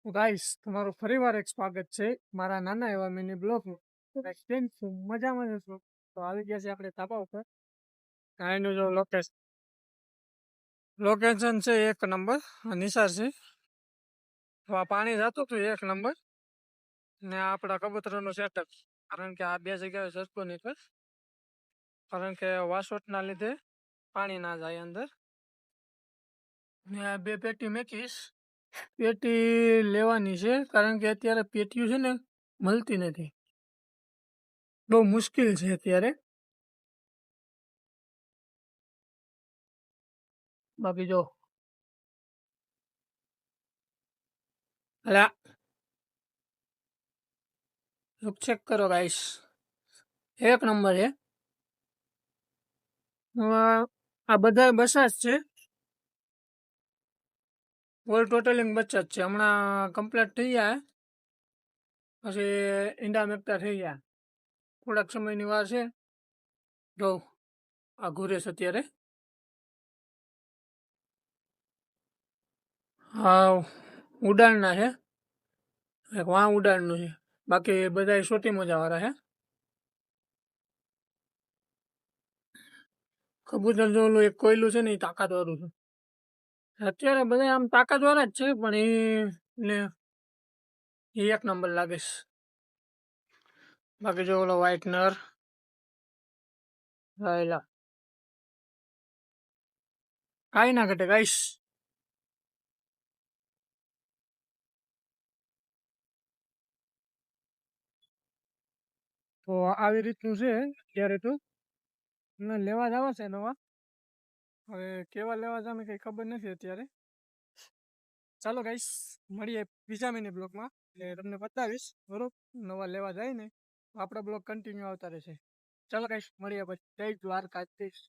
Guys તમારું ફરીવાર એક સ્વાગત છે મારા નાના એવા મિની બ્લોગમાં. કેમ છો? મજામાં છો? તો આવી ગયા છે આપણે ધાબા ઉપર. આ એનું જો લોકેશન છે એક નંબર નિસાર છે. તો આ પાણી જતું હતું એક નંબર ને આપણા કબૂતરનું સેટઅપ, કારણ કે આ બે જગ્યાએ સરખું નીકળ, કારણ કે વાસોટના લીધે પાણી ના જાય અંદર. ને આ બે પેટી મેકીશ. પેટી લેવાની છે કારણ કે અત્યારે પેટીયું છે ને મળતી નથી, બહુ મુશ્કેલ છે અત્યારે. બાકી જો અલા ચેક કરો ગાઈસ, એક નંબર છે. આ બધા બસા જ છે, ઓલ ટોટલિંગ બચ્ચા જ છે. હમણાં કમ્પ્લીટ થઈ જાય પછી ઈંડા મેકતા થઈ જાય, થોડાક સમયની વાર છે. જો આ ઘૂરે છે અત્યારે. હા, ઉડાડના છે, એક વાં ઉડાડનું છે, બાકી બધા સોટી મોજા વાળા છે. કબૂતર જો ઓલું એક કોયલું છે ને એ તાકાત વાળું છે. અત્યારે બધા આમ તાકાત વાળા જ છે, પણ એ એક નંબર લાગે છે. બાકી જો ઓલો વ્હાઈટ નર રાયલા કાંઈ ના ઘટે ગાઈશ. તો આવી રીતનું છે અત્યારે. તો લેવા જવા છે નવા, હવે કેવા લેવા જમે કઈ ખબર નથી અત્યારે. ચાલો ગાઈસ, મળીએ બીજા મિની બ્લોગમાં, એટલે તમને બતાવીશ બરોબર. નવા લેવા જાય ને આપણા બ્લોગ કન્ટિન્યુ આવતા રહેશે. ચાલો ગાઈસ, મળીએ પછી. જય દ્વારકાધીશ.